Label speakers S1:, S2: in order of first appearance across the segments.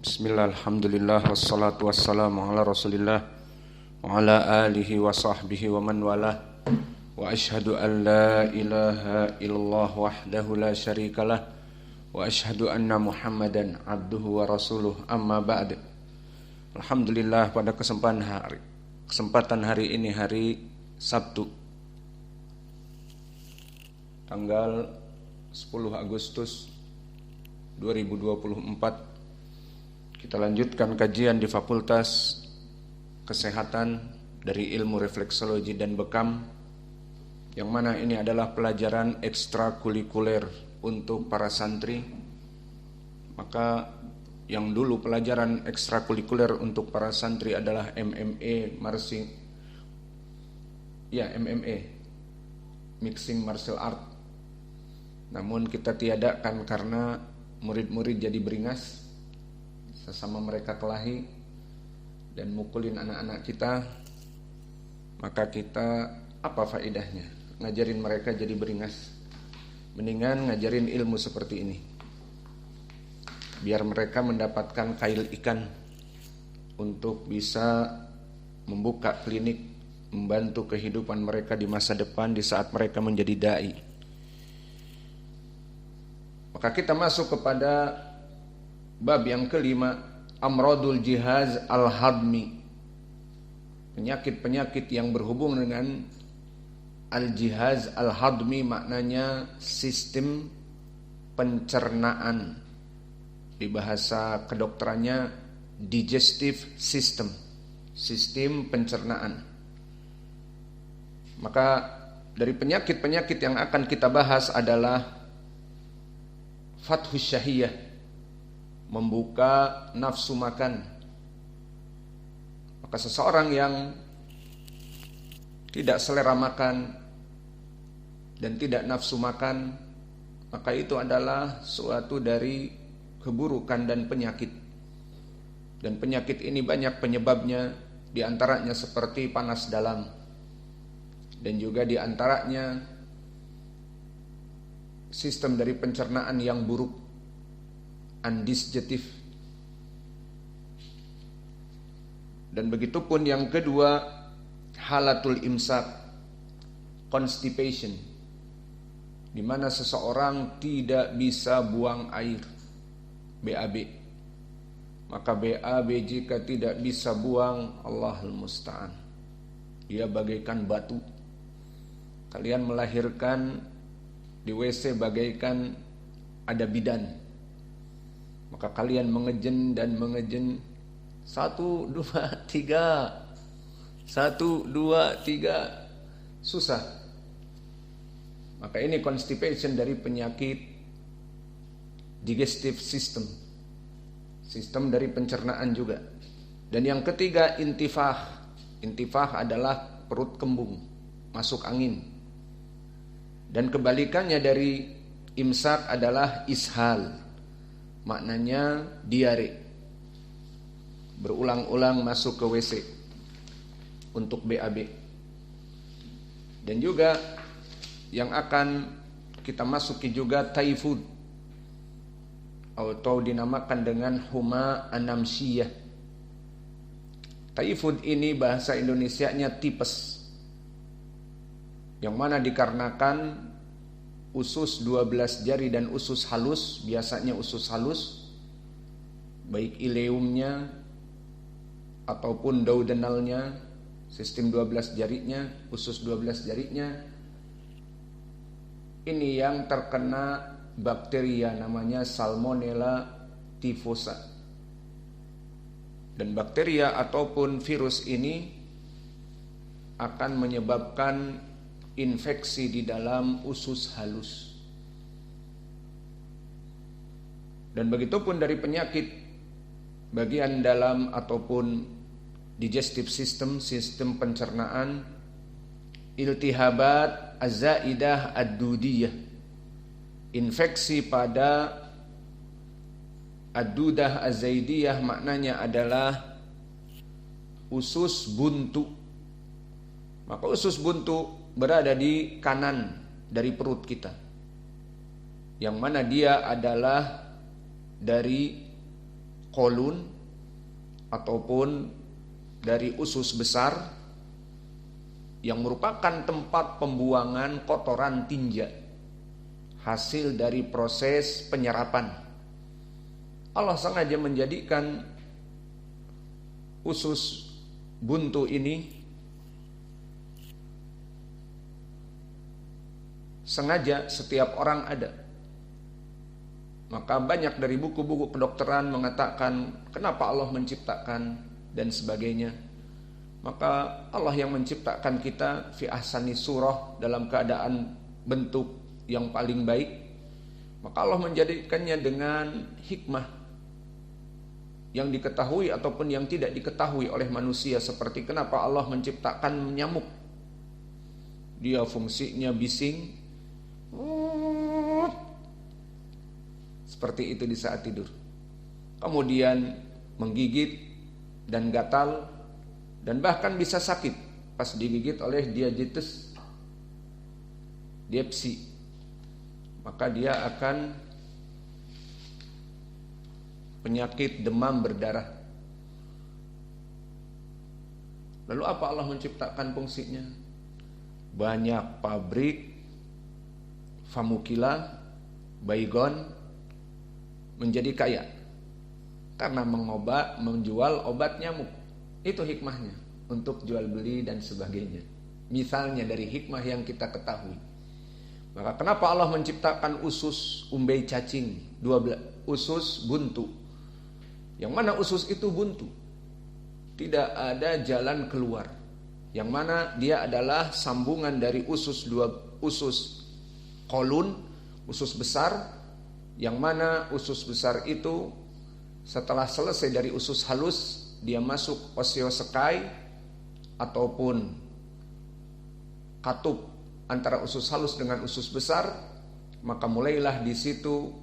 S1: Bismillah, alhamdulillah, wassalatu wassalamu ala rasulillah wa ala alihi wa sahbihi wa man walah. Wa ashhadu an la ilaha illallah wahdahu la syarikalah wa ashhadu anna muhammadan abduhu wa rasuluh, amma ba'd. Alhamdulillah, pada kesempatan hari ini, hari Sabtu tanggal 10 Agustus 2024, kita lanjutkan kajian di Fakultas Kesehatan dari Ilmu Refleksologi dan Bekam, yang mana ini adalah pelajaran ekstrakurikuler untuk para santri. Maka yang dulu pelajaran ekstrakurikuler untuk para santri adalah MMA, Mixing Martial Art. Namun kita tiadakan karena murid-murid jadi beringas, sesama mereka kelahi dan mukulin anak-anak kita. Maka kita, apa faedahnya ngajarin mereka jadi beringas? Mendingan ngajarin ilmu seperti ini, biar mereka mendapatkan kail ikan untuk bisa membuka klinik, membantu kehidupan mereka di masa depan di saat mereka menjadi dai. Maka kita masuk kepada bab yang kelima, amradul jihaz al-hadmi, penyakit-penyakit yang berhubung dengan al-jihaz al-hadmi, maknanya sistem pencernaan. Di bahasa kedokterannya digestive system, sistem pencernaan. Maka dari penyakit-penyakit yang akan kita bahas adalah fathus syahiyah, membuka nafsu makan. Maka seseorang yang tidak selera makan dan tidak nafsu makan, maka itu adalah suatu dari keburukan dan penyakit. Dan penyakit ini banyak penyebabnya, di antaranya seperti panas dalam, dan juga di antaranya sistem dari pencernaan yang buruk, undigestive. Dan begitupun yang kedua, halatul imsak, constipation, di mana seseorang tidak bisa buang air, BAB. Maka BAB jika tidak bisa buang, Allahul musta'an, dia bagaikan batu. Kalian melahirkan di WC bagaikan ada bidan. Maka kalian mengejen dan mengejen, 1, 2, 3, 1, 2, 3, susah. Maka ini constipation dari penyakit digestive system, sistem dari pencernaan juga. Dan yang ketiga, intifah. Intifah adalah perut kembung, masuk angin. Dan kebalikannya dari imsak adalah ishal, maknanya diare, berulang-ulang masuk ke WC untuk BAB. Dan juga yang akan kita masuki juga typhoid, atau dinamakan dengan huma anamsiyah. Typhoid ini bahasa Indonesianya tipes, yang mana dikarenakan usus 12 jari dan usus halus, biasanya usus halus, baik ileumnya ataupun duodenalnya, sistem 12 jarinya, usus 12 jarinya, ini yang terkena bakteria namanya Salmonella typhosa. Dan bakteria ataupun virus ini akan menyebabkan infeksi di dalam usus halus. Dan begitupun dari penyakit bagian dalam ataupun digestive system, sistem pencernaan, iltihabat az-zaidah ad-dudiyah, infeksi pada ad-dudah az-zaidiyah, maknanya adalah usus buntu. Maka usus buntu berada di kanan dari perut kita, yang mana dia adalah dari kolun ataupun dari usus besar yang merupakan tempat pembuangan kotoran tinja hasil dari proses penyerapan. Allah sengaja menjadikan usus buntu ini sengaja setiap orang ada. Maka banyak dari buku-buku kedokteran mengatakan kenapa Allah menciptakan dan sebagainya. Maka Allah yang menciptakan kita fi ahsani surah, dalam keadaan bentuk yang paling baik. Maka Allah menjadikannya dengan hikmah yang diketahui ataupun yang tidak diketahui oleh manusia. Seperti kenapa Allah menciptakan nyamuk. Dia fungsinya bising, seperti itu di saat tidur. Kemudian menggigit dan gatal, dan bahkan bisa sakit pas digigit oleh diabetes, diepsi. Maka dia akan penyakit demam berdarah. Lalu apa Allah menciptakan fungsinya? Banyak pabrik Famukila, Baygon menjadi kaya karena menjual obat nyamuk. Itu hikmahnya, untuk jual beli dan sebagainya. Misalnya dari hikmah yang kita ketahui. Maka kenapa Allah menciptakan usus umbai cacing, 12 usus buntu, yang mana usus itu buntu, tidak ada jalan keluar, yang mana dia adalah sambungan dari usus kolun, usus besar, yang mana usus besar itu setelah selesai dari usus halus, dia masuk osteosekai ataupun katup antara usus halus dengan usus besar. Maka mulailah di situ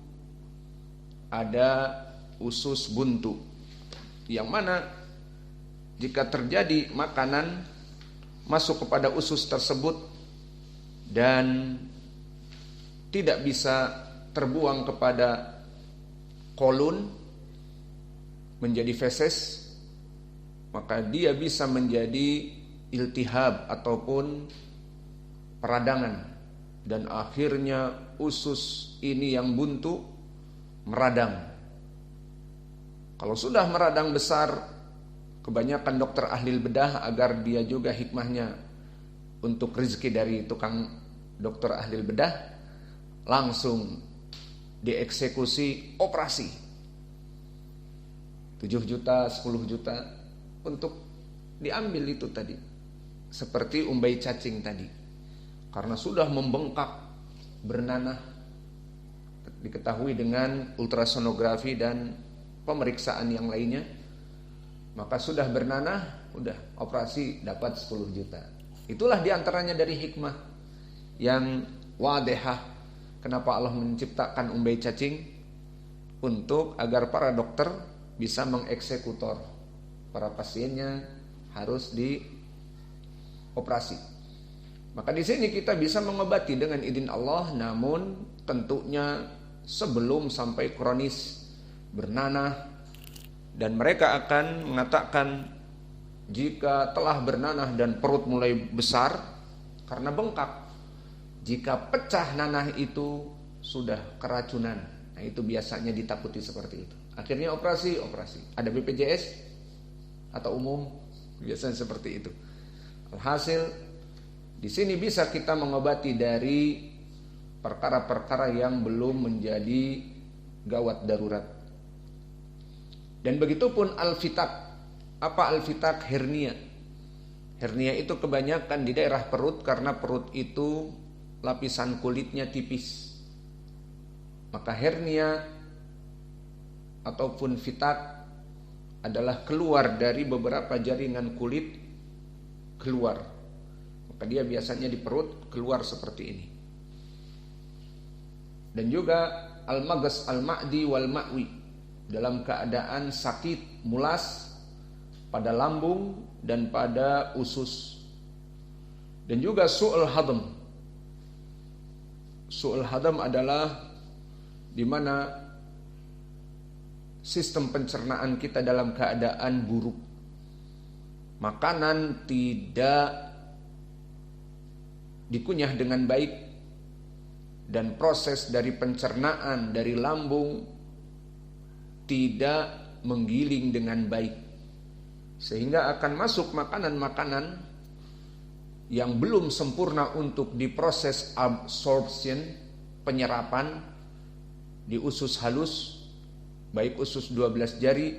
S1: ada usus buntu, yang mana jika terjadi makanan masuk kepada usus tersebut dan tidak bisa terbuang kepada kolon menjadi feses, maka dia bisa menjadi iltihab ataupun peradangan, dan akhirnya usus ini yang buntu meradang. Kalau sudah meradang besar, kebanyakan dokter ahli bedah agar dia juga hikmahnya untuk rezeki dari tukang dokter ahli bedah, langsung dieksekusi operasi 7 juta, 10 juta untuk diambil itu tadi, seperti umbai cacing tadi. Karena sudah membengkak, bernanah, diketahui dengan ultrasonografi dan pemeriksaan yang lainnya, maka sudah bernanah, udah operasi dapat 10 juta. Itulah diantaranya dari hikmah yang wadihah, kenapa Allah menciptakan umbai cacing, untuk agar para dokter bisa mengeksekutor para pasiennya harus dioperasi. Maka di sini kita bisa mengobati dengan izin Allah, namun tentunya sebelum sampai kronis bernanah. Dan mereka akan mengatakan jika telah bernanah dan perut mulai besar karena bengkak, jika pecah nanah itu sudah keracunan. Nah, itu biasanya ditakuti seperti itu. Akhirnya operasi. Ada BPJS atau umum, biasanya seperti itu. Alhasil di sini bisa kita mengobati dari perkara-perkara yang belum menjadi gawat darurat. Dan begitupun al-fitak. Apa al-fitak? Hernia. Hernia itu kebanyakan di daerah perut, karena perut itu lapisan kulitnya tipis. Maka hernia ataupun fitak adalah keluar dari beberapa jaringan kulit keluar. Maka dia biasanya di perut keluar seperti ini. Dan juga al-maghas al-ma'di wal-ma'wi, dalam keadaan sakit mulas pada lambung dan pada usus. Dan juga su'ul hadam. Su'ul hadam adalah di mana sistem pencernaan kita dalam keadaan buruk. Makanan tidak dikunyah dengan baik, dan proses dari pencernaan dari lambung tidak menggiling dengan baik, sehingga akan masuk makanan-makanan yang belum sempurna untuk diproses absorption, penyerapan di usus halus, baik usus 12 jari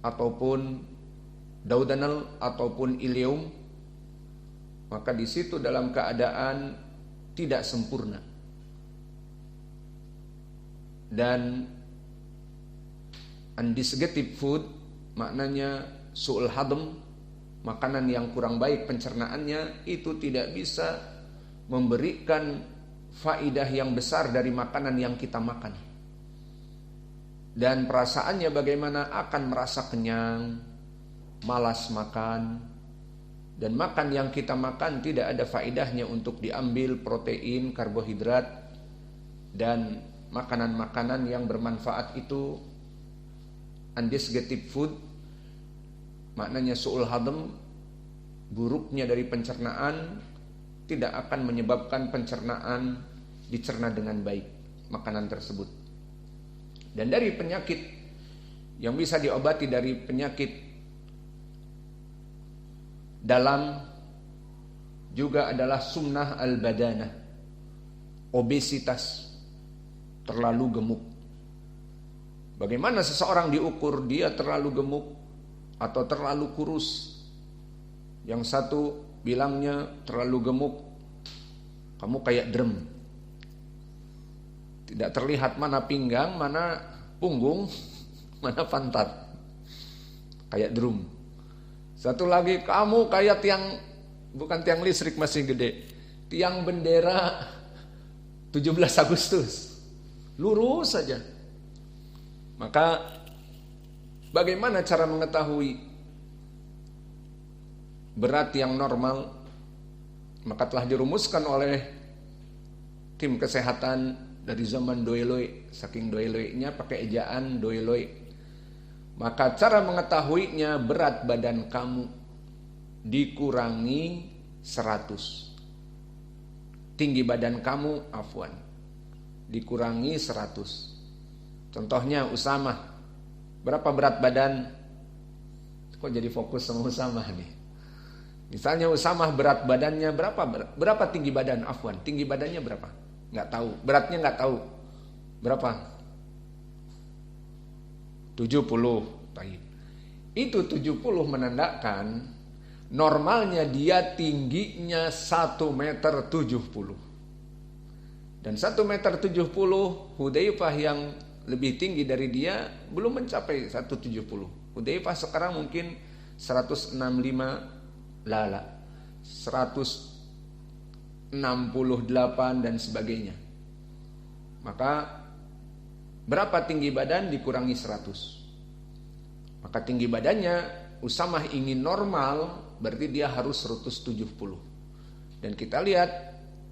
S1: ataupun duodenal ataupun ileum. Maka di situ dalam keadaan tidak sempurna. Dan undigested food maknanya su'ul hadm, makanan yang kurang baik pencernaannya, itu tidak bisa memberikan faidah yang besar dari makanan yang kita makan. Dan perasaannya bagaimana? Akan merasa kenyang, malas makan, dan makan yang kita makan tidak ada faidahnya untuk diambil protein, karbohidrat, dan makanan-makanan yang bermanfaat itu undigested food, maknanya su'ul hadm, buruknya dari pencernaan, tidak akan menyebabkan pencernaan dicerna dengan baik makanan tersebut. Dan dari penyakit yang bisa diobati dari penyakit dalam juga adalah sumnah al-badanah, obesitas, terlalu gemuk. Bagaimana seseorang diukur dia terlalu gemuk atau terlalu kurus? Yang satu bilangnya terlalu gemuk, kamu kayak drum, tidak terlihat mana pinggang, mana punggung, mana pantat, kayak drum. Satu lagi, kamu kayak tiang, bukan tiang listrik masih gede, tiang bendera 17 Agustus, lurus saja. Maka bagaimana cara mengetahui berat yang normal? Maka telah dirumuskan oleh tim kesehatan dari zaman Doeloi, saking Doeloi-nya pakai ejaan Doeloi. Maka cara mengetahuinya, berat badan kamu dikurangi 100. Tinggi badan kamu, dikurangi 100. Contohnya Usamah, berapa berat badan? Kok jadi fokus sama Usamah nih? Misalnya Usamah berat badannya berapa tinggi badan? Tinggi badannya berapa? Nggak tahu. Beratnya nggak tahu. Berapa? 70. Baik. Itu 70 menandakan normalnya dia tingginya 1,70 meter. Dan 1,70 meter, Hudzaifah yang lebih tinggi dari dia belum mencapai 170. Hudzaifah sekarang mungkin 165 lala, 168 dan sebagainya. Maka berapa tinggi badan dikurangi 100? Maka tinggi badannya Usamah ingin normal, berarti dia harus 170. Dan kita lihat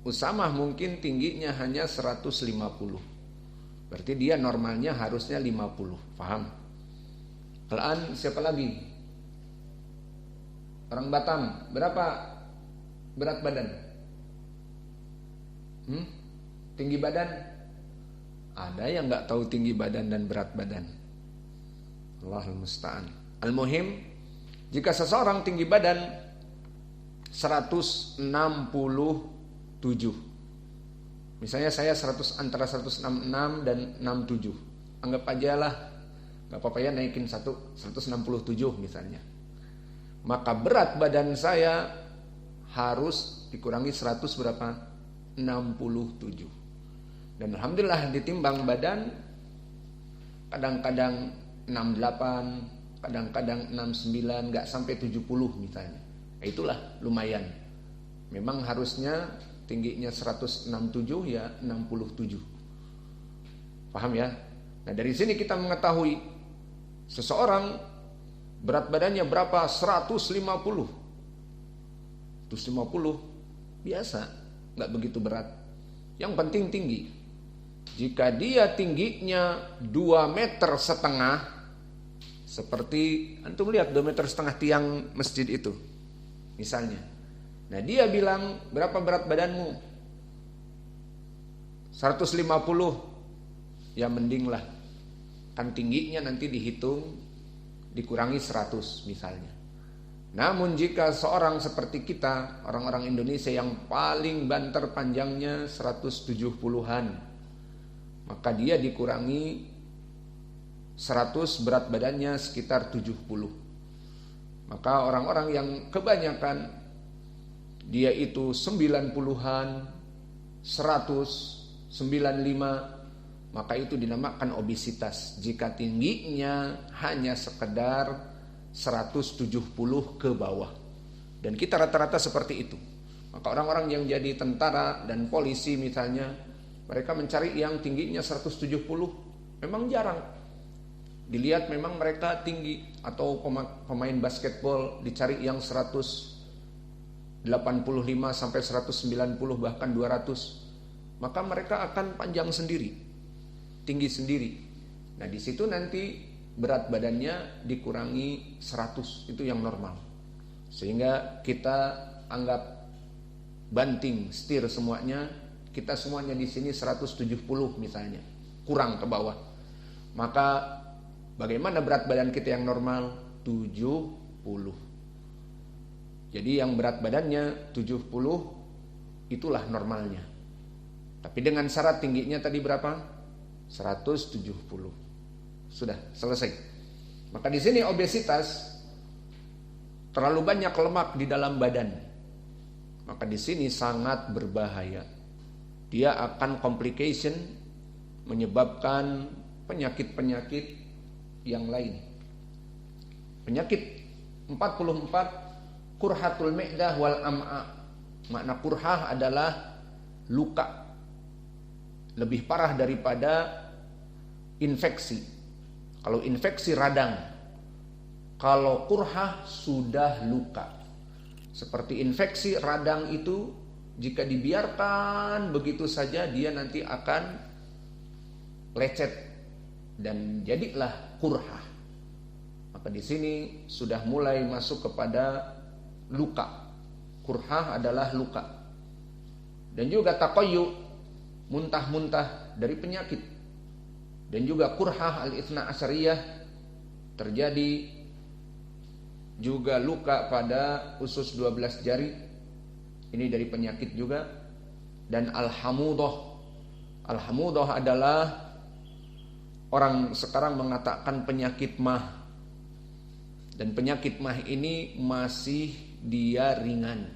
S1: Usamah mungkin tingginya hanya 150. Berarti dia normalnya harusnya 50. Paham? Al-an siapa lagi? Orang Batam, berapa berat badan? Tinggi badan? Ada yang gak tahu tinggi badan dan berat badan. Allahul musta'an. Al-muhim, jika seseorang tinggi badan 167, misalnya saya antara 166 dan 67, anggap aja lah, gak apa-apa ya naikin 167 misalnya. Maka berat badan saya harus dikurangi 100 berapa? 67. Dan alhamdulillah ditimbang badan kadang-kadang 68, kadang-kadang 69, gak sampai 70 misalnya. Itulah lumayan. Memang harusnya tingginya 167 ya 67. Paham ya? Nah dari sini kita mengetahui seseorang berat badannya berapa? 150. 150 biasa, gak begitu berat. Yang penting tinggi. Jika dia tingginya 2,5 meter, seperti antum lihat 2,5 meter tiang masjid itu misalnya. Nah dia bilang, berapa berat badanmu? 150. Ya mending lah, kan tingginya nanti dihitung, dikurangi 100 misalnya. Namun jika seorang seperti kita, orang-orang Indonesia yang paling banter panjangnya 170-an, maka dia dikurangi 100, berat badannya sekitar 70. Maka orang-orang yang kebanyakan dia itu 90-an, 100, 95, maka itu dinamakan obesitas. Jika tingginya hanya sekedar 170 ke bawah. Dan kita rata-rata seperti itu. Maka orang-orang yang jadi tentara dan polisi misalnya, mereka mencari yang tingginya 170, memang jarang. Dilihat memang mereka tinggi. Atau pemain basketball dicari yang 185 sampai 190 bahkan 200. Maka mereka akan panjang sendiri, tinggi sendiri. Nah di situ nanti berat badannya dikurangi 100, itu yang normal. Sehingga kita anggap banting, setir semuanya, kita semuanya di sini 170 misalnya, kurang ke bawah. Maka bagaimana berat badan kita yang normal? 70. Jadi yang berat badannya 70 itulah normalnya. Tapi dengan syarat tingginya tadi berapa? 170. Sudah selesai. Maka di sini obesitas, terlalu banyak lemak di dalam badan. Maka di sini sangat berbahaya. Dia akan complication, menyebabkan penyakit-penyakit yang lain. Penyakit 44, kurhatul mi'dah wal am'a. Makna kurhah adalah luka. Lebih parah daripada infeksi. Kalau infeksi radang, kalau kurhah sudah luka. Seperti infeksi radang itu, jika dibiarkan begitu saja, dia nanti akan lecet dan jadilah kurhah. Maka di sini sudah mulai masuk kepada luka. Kurhah adalah luka. Dan juga taqayyu, muntah-muntah dari penyakit. Dan juga kurhah al-ithna asyariyah, terjadi juga luka pada usus 12 jari. Ini dari penyakit juga. Dan al-hamudah. Al-hamudah adalah orang sekarang mengatakan penyakit mah. Dan penyakit mah ini masih dia ringan.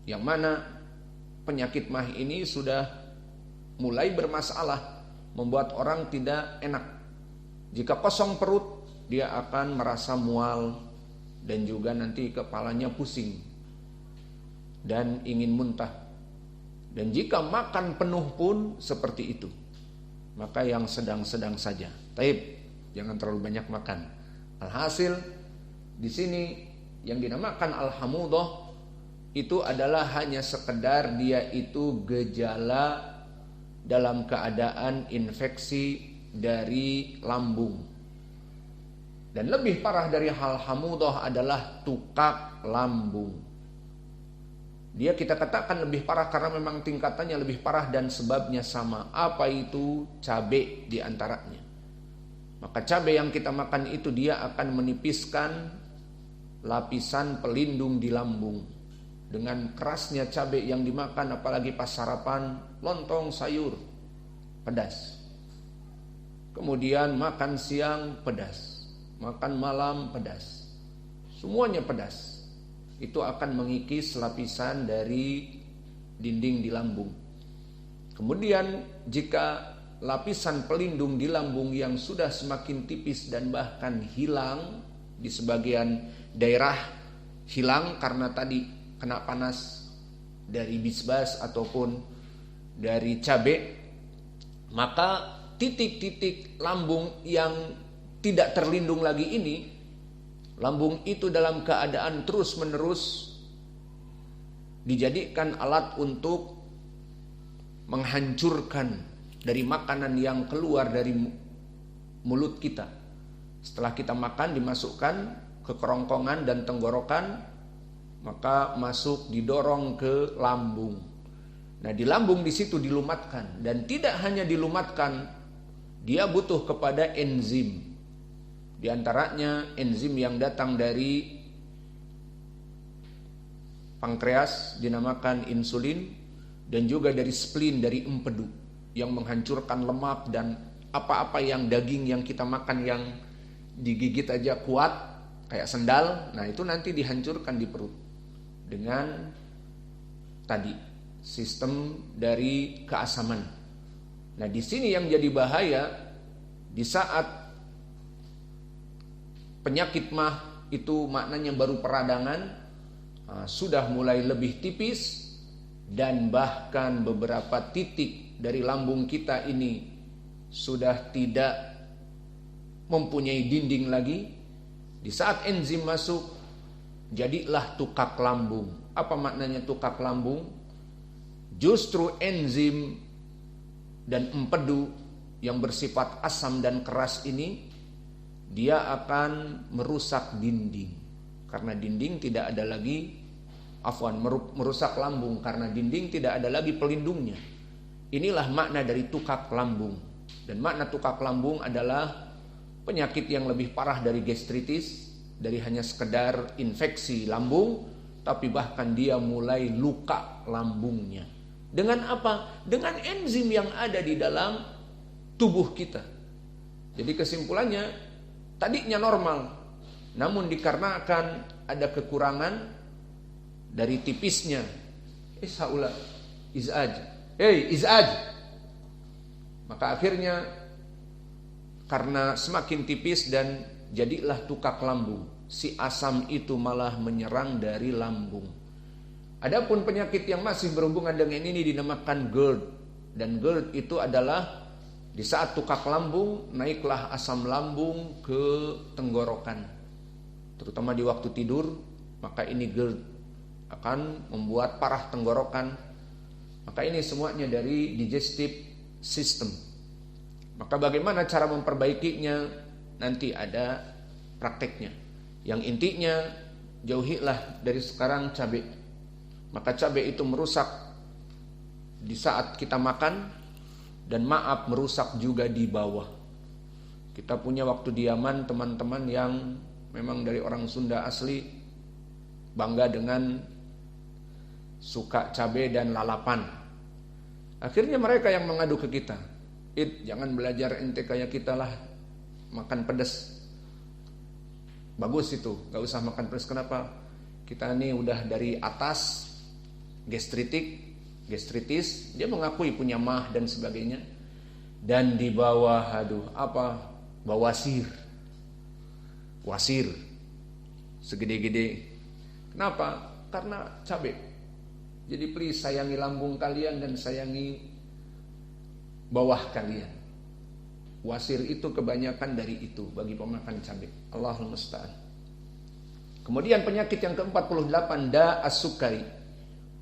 S1: Yang mana penyakit mah ini sudah mulai bermasalah, membuat orang tidak enak. Jika kosong perut, dia akan merasa mual dan juga nanti kepalanya pusing dan ingin muntah. Dan jika makan penuh pun seperti itu. Maka yang sedang-sedang saja. Taib, jangan terlalu banyak makan. Alhasil di sini yang dinamakan al-hamudah itu adalah hanya sekedar dia itu gejala dalam keadaan infeksi dari lambung. Dan lebih parah dari hal hamudah adalah tukak lambung. Dia kita katakan lebih parah karena memang tingkatannya lebih parah dan sebabnya sama. Apa itu? Cabai diantaranya. Maka cabai yang kita makan itu dia akan menipiskan lapisan pelindung di lambung. Dengan kerasnya cabai yang dimakan, apalagi pas sarapan, lontong sayur pedas. Kemudian makan siang pedas, makan malam pedas. Semuanya pedas. Itu akan mengikis lapisan dari dinding di lambung. Kemudian jika lapisan pelindung di lambung yang sudah semakin tipis dan bahkan hilang, di sebagian daerah hilang karena tadi kena panas dari bisbas ataupun dari cabai, maka titik-titik lambung yang tidak terlindung lagi ini, lambung itu dalam keadaan terus-menerus dijadikan alat untuk menghancurkan dari makanan yang keluar dari mulut kita. Setelah kita makan dimasukkan ke kerongkongan dan tenggorokan, maka masuk didorong ke lambung. Nah, di lambung di situ dilumatkan, dan tidak hanya dilumatkan, dia butuh kepada enzim. Di antaranya enzim yang datang dari pankreas dinamakan insulin, dan juga dari spleen, dari empedu yang menghancurkan lemak dan apa-apa yang daging yang kita makan yang digigit aja kuat kayak sendal. Nah, itu nanti dihancurkan di perut dengan tadi sistem dari keasaman. Nah, di sini yang jadi bahaya di saat penyakit mah itu maknanya baru peradangan, sudah mulai lebih tipis, dan bahkan beberapa titik dari lambung kita ini sudah tidak mempunyai dinding lagi. Di saat enzim masuk, jadilah tukak lambung. Apa maknanya tukak lambung? Justru enzim dan empedu yang bersifat asam dan keras ini, dia akan merusak dinding. Karena dinding tidak ada lagi, merusak lambung karena dinding tidak ada lagi pelindungnya. Inilah makna dari tukak lambung. Dan makna tukak lambung adalah penyakit yang lebih parah dari gastritis, dari hanya sekedar infeksi lambung, tapi bahkan dia mulai luka lambungnya. Dengan apa? Dengan enzim yang ada di dalam tubuh kita. Jadi kesimpulannya, tadinya normal, namun dikarenakan ada kekurangan dari tipisnya izaj, maka akhirnya karena semakin tipis dan jadilah tukak lambung. Si asam itu malah menyerang dari lambung. Adapun penyakit yang masih berhubungan dengan ini dinamakan GERD. Dan GERD itu adalah di saat tukak lambung, naiklah asam lambung ke tenggorokan, terutama di waktu tidur. Maka ini GERD akan membuat parah tenggorokan. Maka ini semuanya dari digestive system. Maka bagaimana cara memperbaikinya? Nanti ada prakteknya. Yang intinya, jauhilah dari sekarang cabai. Maka cabai itu merusak di saat kita makan, dan maaf, merusak juga di bawah. Kita punya waktu di Yaman teman-teman yang memang dari orang Sunda asli, bangga dengan suka cabai dan lalapan. Akhirnya mereka yang mengadu ke kita, jangan belajar ente kayak kita lah, makan pedas. Bagus itu, gak usah makan pedas. Kenapa? Kita ini udah dari atas gastritis, dia mengakui punya mah dan sebagainya. Dan di bawah, wasir segede-gede. Kenapa? Karena cabai. Jadi please, sayangi lambung kalian dan sayangi bawah kalian. Wasir itu kebanyakan dari itu bagi pemakan cabai. Allahul musta'an. Kemudian penyakit yang ke-48, as-sukari,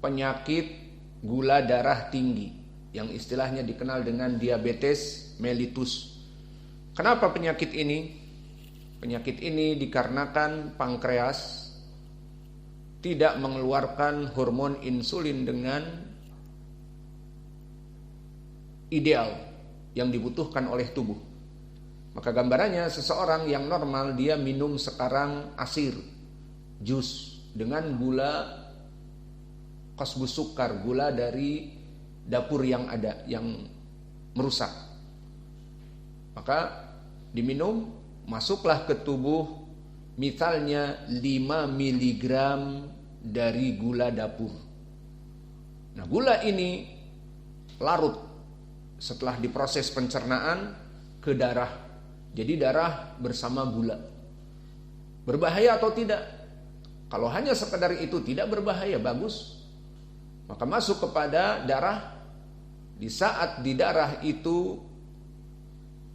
S1: penyakit gula darah tinggi, yang istilahnya dikenal dengan diabetes mellitus. Kenapa penyakit ini? Penyakit ini dikarenakan pankreas tidak mengeluarkan hormon insulin dengan ideal yang dibutuhkan oleh tubuh. Maka gambarannya, seseorang yang normal dia minum sekarang asir, jus dengan gula kosbus sukar, gula dari dapur yang ada yang merusak. Maka diminum, masuklah ke tubuh misalnya 5 mg dari gula dapur. Nah, gula ini larut setelah diproses pencernaan ke darah. Jadi darah bersama gula. Berbahaya atau tidak? Kalau hanya sekedar itu tidak berbahaya, bagus. Maka masuk kepada darah. Di saat di darah itu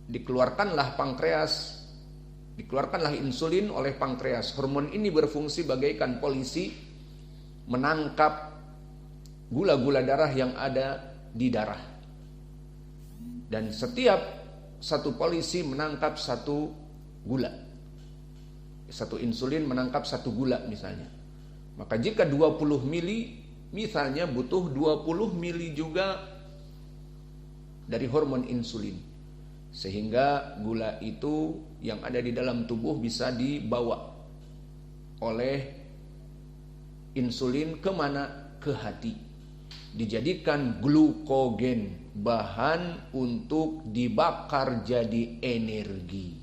S1: dikeluarkanlah pankreas, dikeluarkanlah insulin oleh pankreas. Hormon ini berfungsi bagaikan polisi menangkap gula-gula darah yang ada di darah. Dan setiap satu polisi menangkap satu gula. Satu insulin menangkap satu gula misalnya. Maka jika 20 mili, misalnya butuh 20 mili juga dari hormon insulin. Sehingga gula itu yang ada di dalam tubuh bisa dibawa oleh insulin kemana? Ke hati. Dijadikan glukogen, bahan untuk dibakar jadi energi.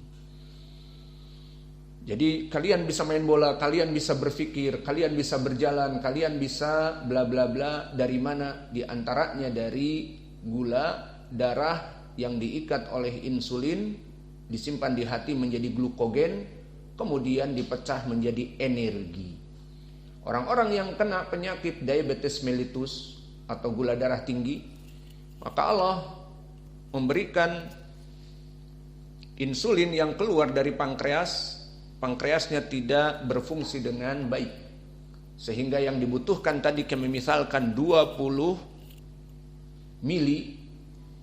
S1: Jadi kalian bisa main bola, kalian bisa berpikir, kalian bisa berjalan, kalian bisa bla bla bla. Dari mana? Di antaranya dari gula darah yang diikat oleh insulin, disimpan di hati menjadi glukogen, kemudian dipecah menjadi energi. Orang-orang yang kena penyakit diabetes mellitus atau gula darah tinggi, maka Allah memberikan insulin yang keluar dari pankreas. Pankreasnya tidak berfungsi dengan baik, sehingga yang dibutuhkan tadi kami misalkan 20 mili,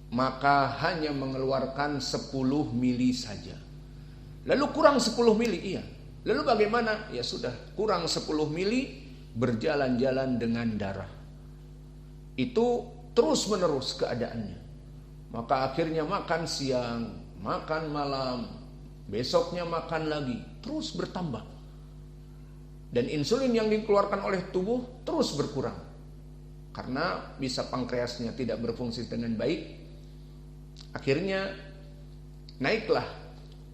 S1: maka hanya mengeluarkan 10 mili saja. Lalu kurang 10 mili, iya. Lalu bagaimana? Ya sudah, kurang 10 mili, berjalan-jalan dengan darah. Itu terus menerus keadaannya. Maka akhirnya makan siang, makan malam, besoknya makan lagi, terus bertambah. Dan insulin yang dikeluarkan oleh tubuh terus berkurang. Karena bisa pankreasnya tidak berfungsi dengan baik. Akhirnya naiklah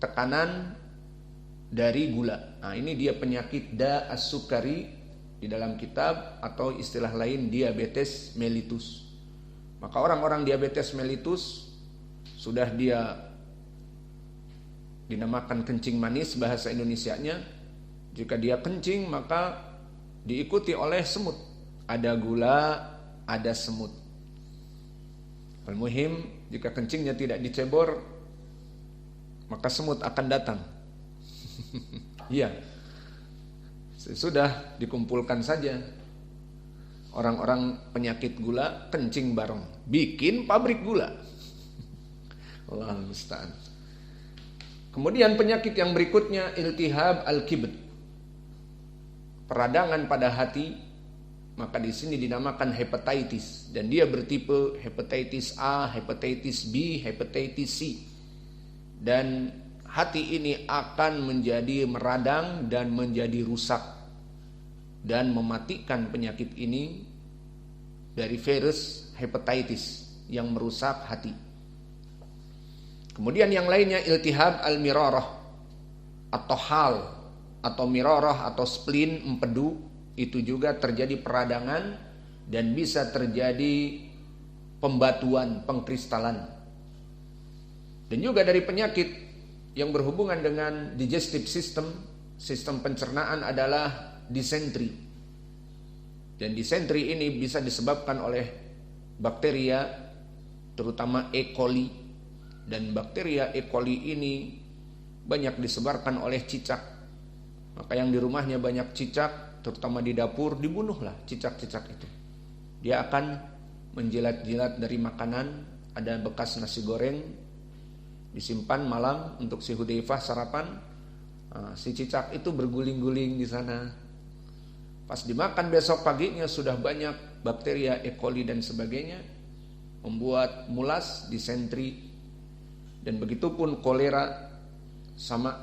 S1: tekanan dari gula. Nah, ini dia penyakit as-sukari di dalam kitab, atau istilah lain diabetes mellitus. Maka orang-orang diabetes mellitus sudah dia dinamakan kencing manis bahasa Indonesianya. Jika dia kencing maka diikuti oleh semut. Ada gula, ada semut. Al-muhim, jika kencingnya tidak dicebor, maka semut akan datang. Iya. Sudah dikumpulkan saja orang-orang penyakit gula kencing bareng, bikin pabrik gula. Allahul musta'an. Kemudian penyakit yang berikutnya iltihab al-kibd, peradangan pada hati, maka di sini dinamakan hepatitis, dan dia bertipe hepatitis A, hepatitis B, hepatitis C. Dan hati ini akan menjadi meradang dan menjadi rusak dan mematikan penyakit ini dari virus hepatitis yang merusak hati. Kemudian yang lainnya iltihab al-mirarah atau hal atau mirarah atau spleen, empedu, itu juga terjadi peradangan dan bisa terjadi pembatuan, pengkristalan. Dan juga dari penyakit yang berhubungan dengan digestive system, sistem pencernaan adalah disentri. Dan disentri ini bisa disebabkan oleh bakteria, terutama E. coli. Dan bakteria E. coli ini banyak disebarkan oleh cicak. Maka yang di rumahnya banyak cicak, terutama di dapur, dibunuhlah cicak-cicak itu. Dia akan menjilat-jilat dari makanan, ada bekas nasi goreng, disimpan malam untuk si Hudzaifah sarapan. Si cicak itu berguling-guling di sana. Pas dimakan besok paginya sudah banyak bakteria E. coli dan sebagainya, membuat mulas, disentri. Dan begitu pun kolera sama.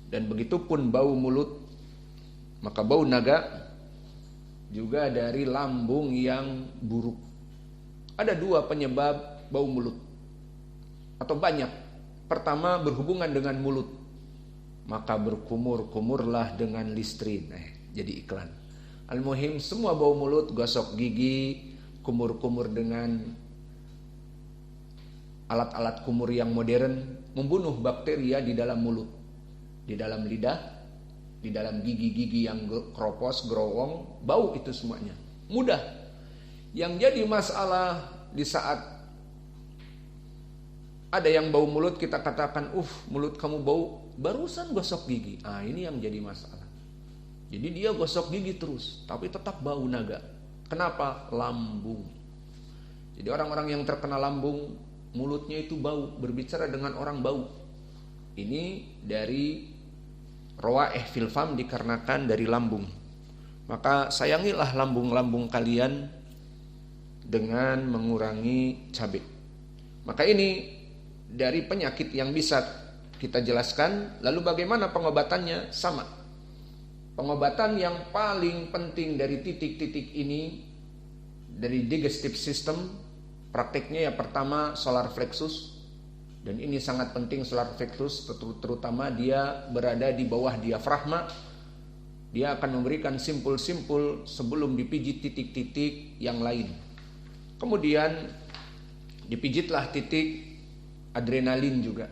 S1: Dan begitu pun bau mulut. Maka bau naga juga dari lambung yang buruk. Ada dua penyebab bau mulut, atau banyak. Pertama, berhubungan dengan mulut. Maka berkumur-kumurlah dengan Listerine. Jadi iklan. Al-muhim, semua bau mulut, gosok gigi, kumur-kumur dengan alat-alat kumur yang modern, membunuh bakteria di dalam mulut, di dalam lidah, di dalam gigi-gigi yang keropos, gerowong, bau itu semuanya. Mudah. Yang jadi masalah di saat ada yang bau mulut, kita katakan, mulut kamu bau, barusan gosok gigi. Ini yang jadi masalah. Jadi dia gosok gigi terus, tapi tetap bau naga. Kenapa? Lambung. Jadi orang-orang yang terkena lambung, mulutnya itu bau, berbicara dengan orang bau. Ini dari rawaih fil fam, dikarenakan dari lambung. Maka sayangilah lambung-lambung kalian dengan mengurangi cabai. Maka ini dari penyakit yang bisa kita jelaskan. Lalu bagaimana pengobatannya? Sama. Pengobatan yang paling penting dari titik-titik ini, dari digestive system, prakteknya yang pertama solar plexus. Dan ini sangat penting solar plexus, terutama dia berada di bawah diafragma. Dia akan memberikan simpul-simpul sebelum dipijit titik-titik yang lain. Kemudian dipijitlah titik adrenalin juga.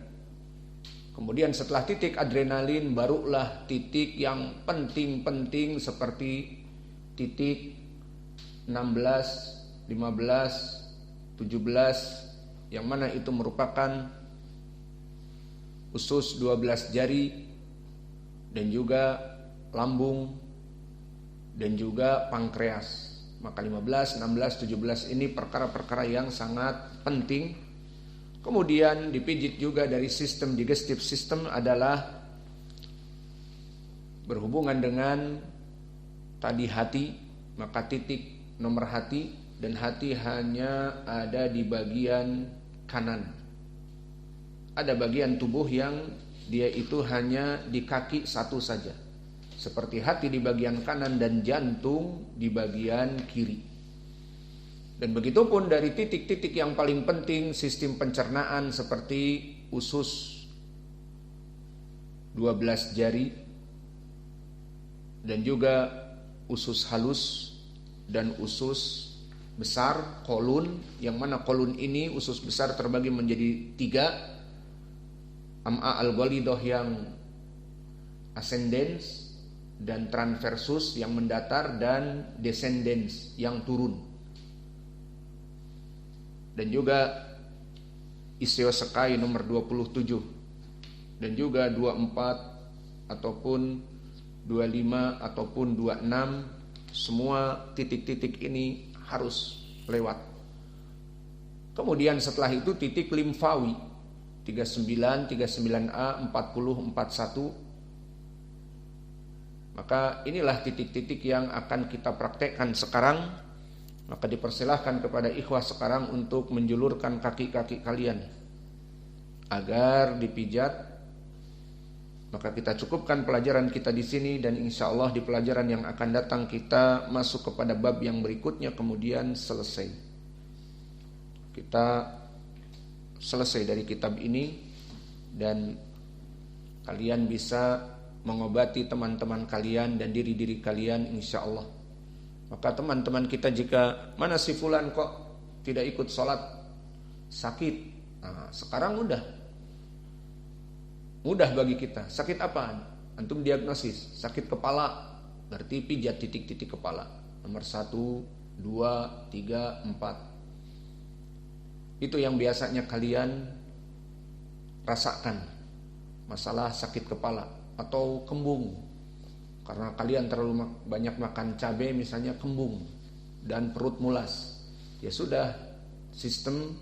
S1: Kemudian setelah titik adrenalin barulah titik yang penting-penting seperti titik 16, 15, 17, yang mana itu merupakan usus 12 jari dan juga lambung dan juga pankreas. Maka 15, 16, 17 ini perkara-perkara yang sangat penting. Kemudian dipijit juga dari sistem digestive system adalah berhubungan dengan tadi hati. Maka titik nomor hati, dan hati hanya ada di bagian kanan. Ada bagian tubuh yang dia itu hanya di kaki satu saja, seperti hati di bagian kanan dan jantung di bagian kiri. Dan begitupun dari titik-titik yang paling penting sistem pencernaan seperti usus 12 jari dan juga usus halus dan usus besar, kolon, yang mana kolon ini usus besar terbagi menjadi 3. Am'a al-ghalidah yang ascendens dan transversus yang mendatar, dan descendens yang turun. Dan juga iseosekai nomor 27 dan juga 24 ataupun 25 ataupun 26, semua titik-titik ini harus lewat. Kemudian setelah itu titik limfawi 39, 39A, 40, 41. Maka inilah titik-titik yang akan kita praktekkan sekarang. Maka dipersilahkan kepada ikhwah sekarang untuk menjulurkan kaki-kaki kalian agar dipijat. Maka kita cukupkan pelajaran kita di sini, dan insya Allah di pelajaran yang akan datang kita masuk kepada bab yang berikutnya, kemudian selesai. Kita selesai dari kitab ini, dan kalian bisa mengobati teman-teman kalian dan diri-diri kalian insya Allah. Maka teman-teman kita, jika mana si fulan kok tidak ikut sholat, sakit, nah, sekarang mudah bagi kita. Sakit apaan? Antum diagnosis sakit kepala, berarti pijat titik-titik kepala nomor 1, 2, 3, 4. Itu yang biasanya kalian rasakan, masalah sakit kepala atau kembung, karena kalian terlalu banyak makan cabai misalnya, kembung dan perut mulas. Ya sudah, sistem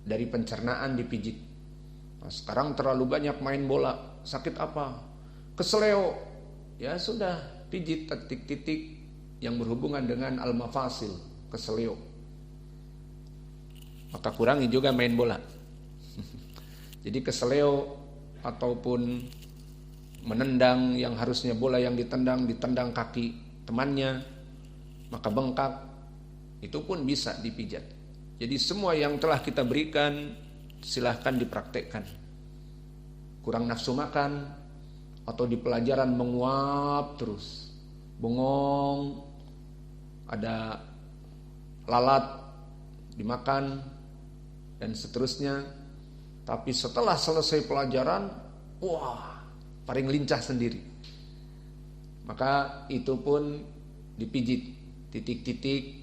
S1: dari pencernaan dipijit. Nah, sekarang terlalu banyak main bola, sakit apa? Keseleo. Ya sudah, pijit titik-titik yang berhubungan dengan al-mafasil, keseleo. Maka kurangi juga main bola. Jadi keseleo ataupun menendang yang harusnya bola yang ditendang kaki temannya, maka bengkak, itu pun bisa dipijat. Jadi semua yang telah kita berikan silahkan dipraktekkan. Kurang nafsu makan atau di pelajaran menguap terus, bengong, ada lalat dimakan dan seterusnya. Tapi setelah selesai pelajaran, wah, paling lincah sendiri. Maka itu pun dipijit titik-titik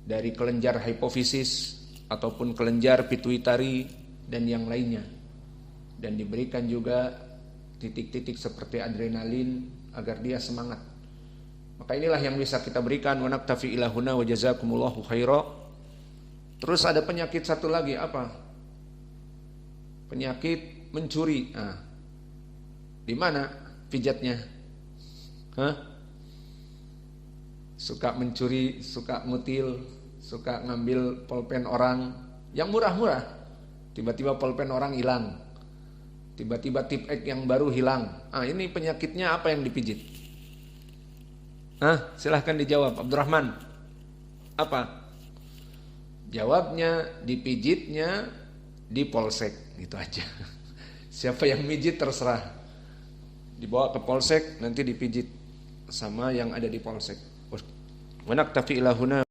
S1: dari kelenjar hipofisis ataupun kelenjar pituitari dan yang lainnya. Dan diberikan juga titik-titik seperti adrenalin agar dia semangat. Maka inilah yang bisa kita berikan. Wa naktafi ila huna wa jazakumullahu khaira. Terus ada penyakit satu lagi, apa? Penyakit mencuri. Nah, di mana pijatnya? Hah? Suka mencuri, suka ngutil, suka ngambil pulpen orang yang murah-murah. Tiba-tiba pulpen orang hilang. Tiba-tiba tip X yang baru hilang. Ah, ini penyakitnya apa yang dipijit? Hah? Silahkan dijawab, Abdurrahman. Apa? Jawabnya dipijitnya di polsek, gitu aja. Siapa yang mijit terserah. Dibawa ke polsek, nanti dipijit sama yang ada di polsek. Wa naktafi ila huna.